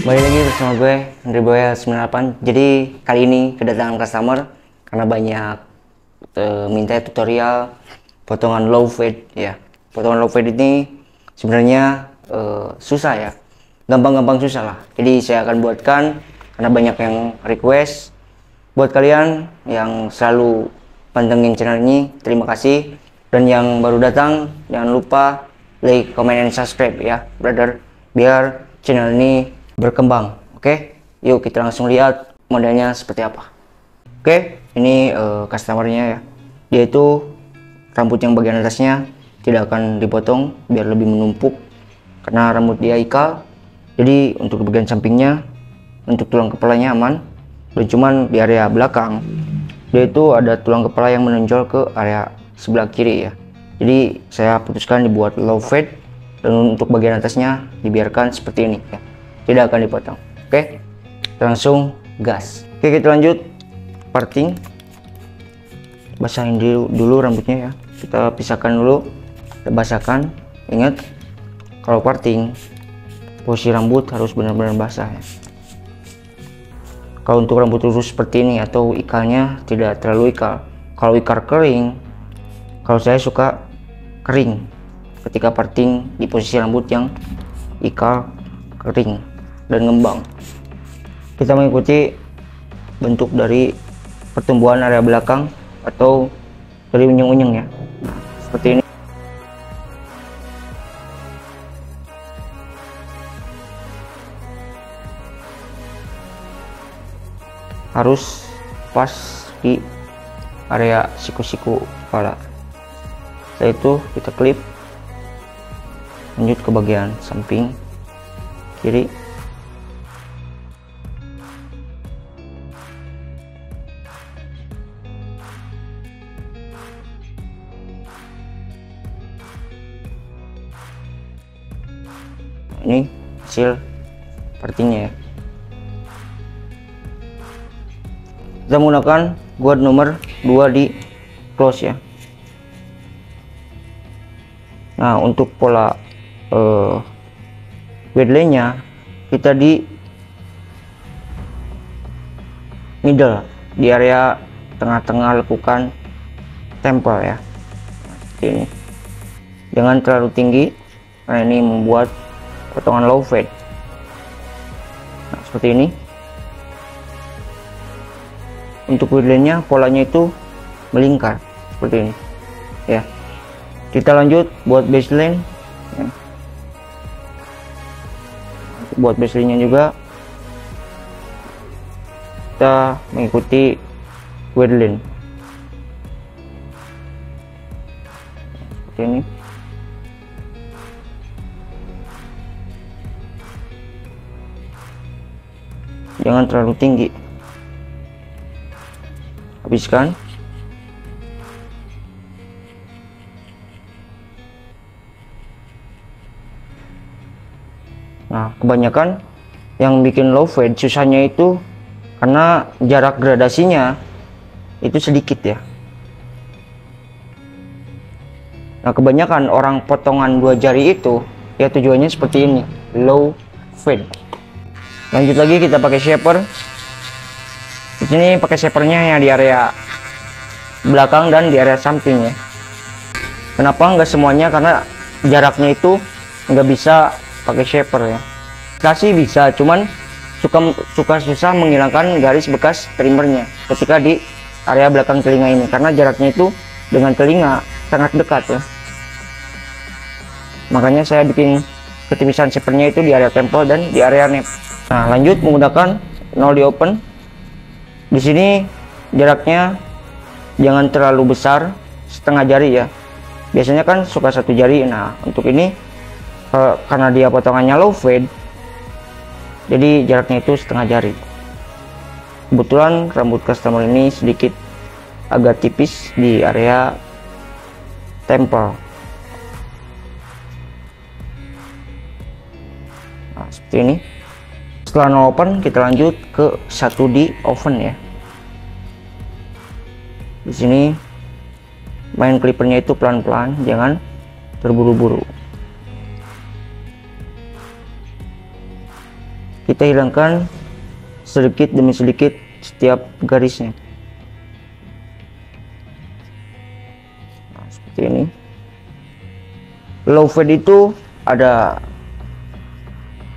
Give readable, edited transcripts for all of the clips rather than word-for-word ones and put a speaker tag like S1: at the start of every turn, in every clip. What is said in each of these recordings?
S1: Kembali lagi bersama gue Andre Boya 98. Jadi kali ini kedatangan customer karena banyak minta tutorial potongan low fade ya. Potongan low fade ini sebenarnya susah ya, gampang-gampang susah lah. Jadi saya akan buatkan karena banyak yang request. Buat kalian yang selalu pantengin channel ini, terima kasih. Dan yang baru datang, jangan lupa like, comment, and subscribe ya, brother, biar channel ini berkembang. Oke, yuk kita langsung lihat modelnya seperti apa. Oke, ini customernya ya. Dia itu rambut yang bagian atasnya tidak akan dipotong biar lebih menumpuk karena rambut dia ikal. Jadi untuk bagian sampingnya, untuk tulang kepalanya aman. Dan cuman di area belakang dia itu ada tulang kepala yang menonjol ke area sebelah kiri ya. Jadi saya putuskan dibuat low fade, dan untuk bagian atasnya dibiarkan seperti ini ya, tidak akan dipotong. Oke, kita langsung gas. Oke, kita lanjut parting. Basahin dulu rambutnya ya, kita pisahkan dulu, kita basahkan. Ingat, kalau parting posisi rambut harus benar-benar basah ya. Kalau untuk rambut lurus seperti ini atau ikalnya tidak terlalu ikal. Kalau ikal kering, kalau saya suka kering ketika parting di posisi rambut yang ikal kering dan ngembang. Kita mengikuti bentuk dari pertumbuhan area belakang atau dari unyeng-unyeng ya, seperti ini. Harus pas di area siku-siku kepala. Setelah itu kita klip, lanjut ke bagian samping kiri. Ini hasil partingnya ya. Kita menggunakan guard nomor 2 di close ya. Nah, untuk pola guideline-nya kita di middle, di area tengah-tengah lekukan temple ya, seperti ini. Jangan terlalu tinggi karena ini membuat potongan low fade. Nah, seperti ini. Untuk guideline-nya polanya itu melingkar seperti ini ya. Kita lanjut buat baseline ya. Buat baseline-nya juga kita mengikuti guideline seperti ini. Jangan terlalu tinggi, habiskan. Nah, kebanyakan yang bikin low fade susahnya itu karena jarak gradasinya itu sedikit ya. Nah, kebanyakan orang potongan 2 jari itu ya tujuannya seperti ini, low fade. Lanjut lagi, kita pakai shaper. Di sini pakai shapernya ya di area belakang dan di area samping ya. Kenapa nggak semuanya? Karena jaraknya itu nggak bisa pakai shaper ya. Kasih bisa, cuman suka susah menghilangkan garis bekas trimmernya ketika di area belakang telinga ini, karena jaraknya itu dengan telinga sangat dekat ya. Makanya saya bikin ketipisan shapernya itu di area temple dan di area nape. Nah, lanjut menggunakan nol di open. Di sini jaraknya jangan terlalu besar, setengah jari ya. Biasanya kan suka 1 jari. Nah, untuk ini karena dia potongannya low fade, jadi jaraknya itu setengah jari. Kebetulan rambut customer ini sedikit agak tipis di area temple. Nah, seperti ini. Setelah no open, kita lanjut ke 1 di oven ya. Di sini main clippernya itu pelan-pelan, jangan terburu-buru. kita hilangkan sedikit demi sedikit setiap garisnya. Nah, seperti ini. Low fade itu ada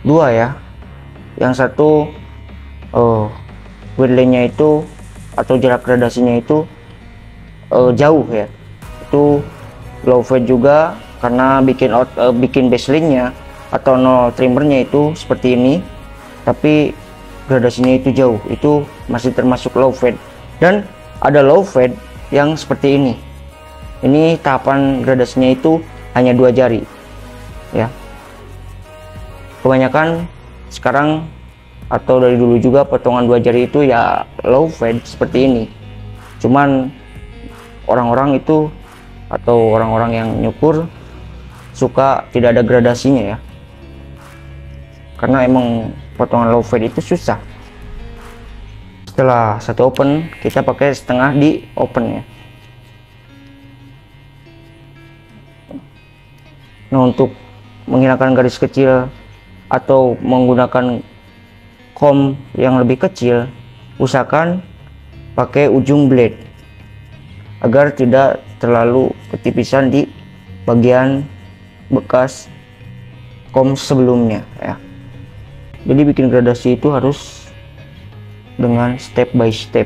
S1: dua ya. Yang satu wavelength-nya itu atau jarak gradasinya itu jauh ya. Itu low fade juga karena bikin baseline-nya atau nol trimmernya itu seperti ini, tapi gradasinya itu jauh, itu masih termasuk low fade. Dan ada low fade yang seperti ini. Ini tahapan gradasinya itu hanya 2 jari ya. Kebanyakan sekarang atau dari dulu juga potongan 2 jari itu ya low fade seperti ini. Cuman orang-orang itu atau orang-orang yang nyukur suka tidak ada gradasinya ya, karena emang potongan low fade itu susah. Setelah satu open, kita pakai setengah di open ya. Nah, untuk menghilangkan garis kecil atau menggunakan comb yang lebih kecil, usahakan pakai ujung blade agar tidak terlalu ketipisan di bagian bekas comb sebelumnya ya. Jadi bikin gradasi itu harus dengan step by step.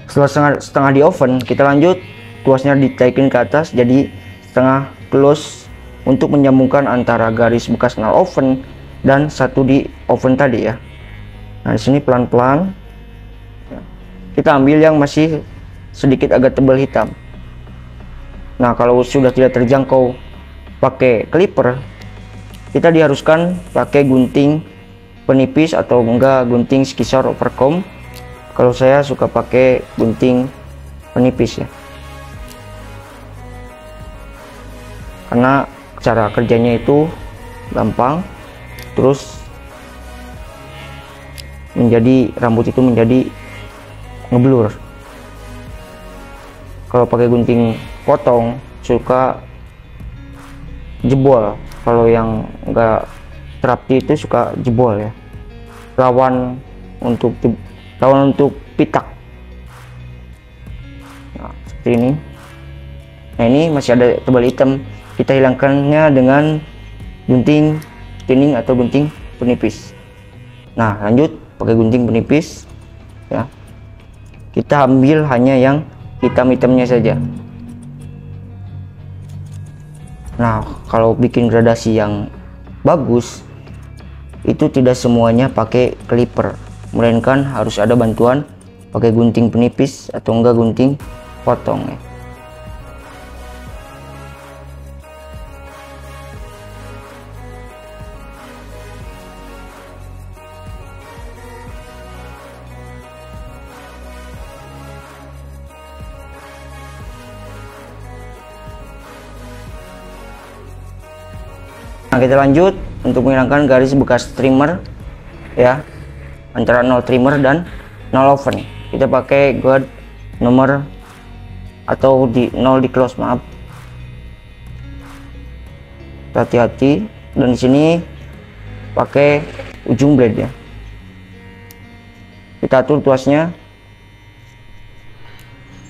S1: Setelah setengah di oven, kita lanjut tuasnya ditaikin ke atas jadi setengah close untuk menyambungkan antara garis bekas knal oven dan satu di oven tadi ya. Nah, di sini pelan-pelan kita ambil yang masih sedikit agak tebal hitam. Nah, kalau sudah tidak terjangkau pakai clipper, kita diharuskan pakai gunting penipis atau enggak gunting skisor overcomb. Kalau saya suka pakai gunting penipis ya, karena cara kerjanya itu gampang, terus menjadi rambut itu menjadi ngeblur. Kalau pakai gunting potong suka jebol, kalau yang enggak terapi itu suka jebol ya, rawan untuk pitak. Nah, seperti ini. Nah, ini masih ada tebal hitam, kita hilangkannya dengan gunting thinning atau gunting penipis. Nah, lanjut pakai gunting penipis ya, kita ambil hanya yang hitam-hitamnya saja. Nah, kalau bikin gradasi yang bagus itu tidak semuanya pakai clipper, melainkan harus ada bantuan pakai gunting penipis atau enggak gunting potong ya. Nah, kita lanjut untuk menghilangkan garis bekas trimmer ya, antara 0 trimmer dan 0 oven. Kita pakai guard nomor atau di 0 di close, maaf. Hati-hati, dan di sini pakai ujung blade ya. Kita atur tuasnya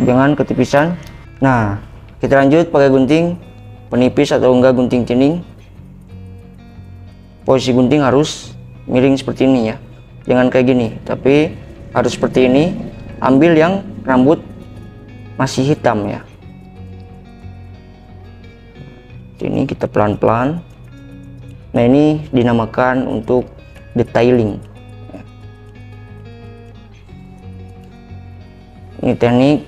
S1: jangan ketipisan. Nah, kita lanjut pakai gunting penipis atau enggak gunting thinning. Posisi gunting harus miring seperti ini ya, jangan kayak gini, tapi harus seperti ini. Ambil yang rambut masih hitam ya. Ini kita pelan-pelan. Nah, ini dinamakan untuk detailing. Ini teknik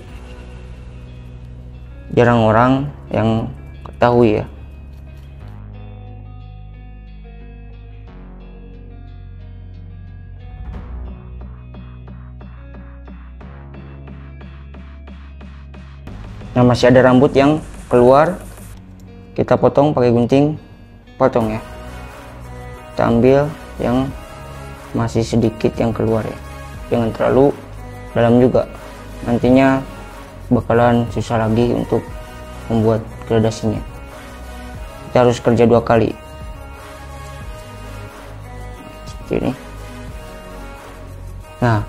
S1: jarang orang yang ketahui ya. Nah, masih ada rambut yang keluar, kita potong pakai gunting potong ya. Kita ambil yang masih sedikit yang keluar ya, jangan terlalu dalam juga, nantinya bakalan susah lagi untuk membuat gradasinya. Kita harus kerja 2 kali seperti ini. Nah,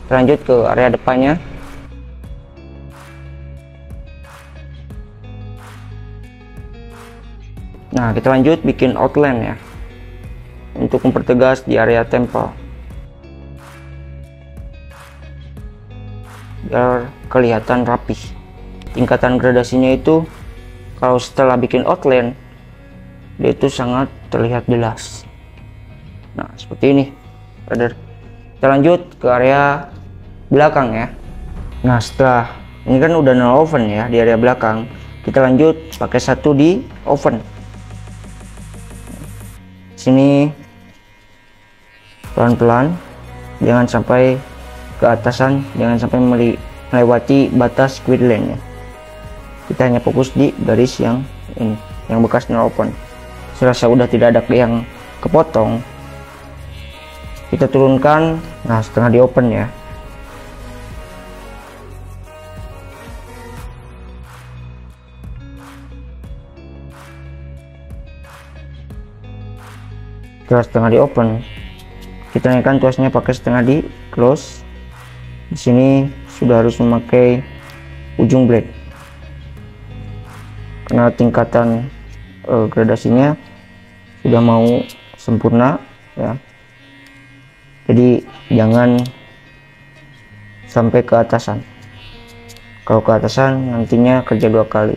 S1: lanjut ke area depannya. Nah, kita lanjut bikin outline ya, untuk mempertegas di area tempel biar kelihatan rapih. Tingkatan gradasinya itu kalau setelah bikin outline dia itu sangat terlihat jelas. Nah, seperti ini, brother. Kita lanjut ke area belakang ya. Nah, setelah ini kan udah no oven ya di area belakang, kita lanjut pakai satu di oven. Sini pelan-pelan, jangan sampai ke atasan, jangan sampai melewati batas grid line ya. Kita hanya fokus di garis yang ini, yang bekas no open. Serasa udah tidak ada yang kepotong, kita turunkan. Nah, setengah di open ya. Setelah setengah di open, kita naikkan tuasnya pakai setengah di close. Di sini sudah harus memakai ujung blade karena tingkatan gradasinya sudah mau sempurna ya. Jadi jangan sampai ke atasan. Kalau ke atasan nantinya kerja 2 kali.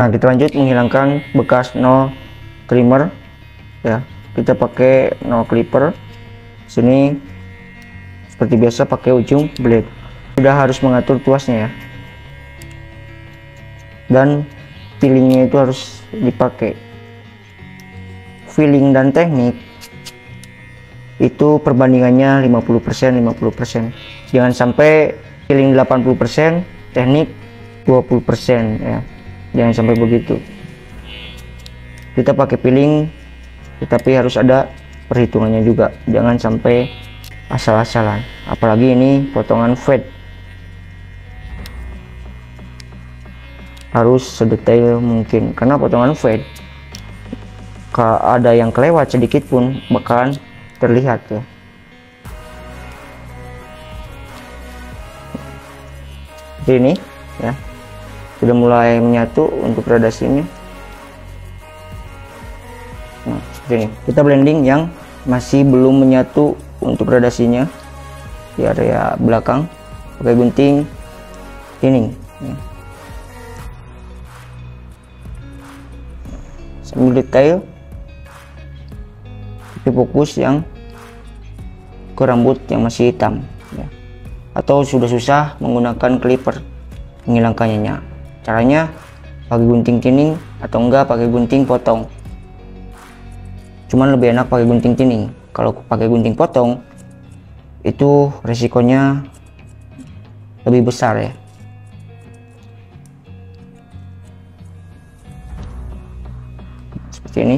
S1: Nah, kita lanjut menghilangkan bekas no trimmer ya. Kita pakai no clipper. Sini seperti biasa pakai ujung blade. Sudah harus mengatur tuasnya ya, dan feelingnya itu harus dipakai. Feeling dan teknik itu perbandingannya 50% 50%. Jangan sampai feeling 80%, teknik 20% ya. Jangan sampai begitu. Kita pakai feeling, tetapi harus ada perhitungannya juga. Jangan sampai asal-asalan. Apalagi ini potongan fade. Harus sedetail mungkin, karena potongan fade kalau ada yang kelewat sedikit pun bakalan terlihat ya. Seperti ini ya, sudah mulai menyatu untuk gradasinya. Nah, seperti ini. Kita blending yang masih belum menyatu untuk gradasinya di area belakang pakai gunting tinning ya. Sambil detail, tapi fokus yang ke rambut yang masih hitam ya. Atau sudah susah menggunakan clipper menghilangkannya. Caranya pakai gunting tinning atau enggak pakai gunting potong. Cuman lebih enak pakai gunting tinning. Kalau pakai gunting potong itu resikonya lebih besar ya. Seperti ini.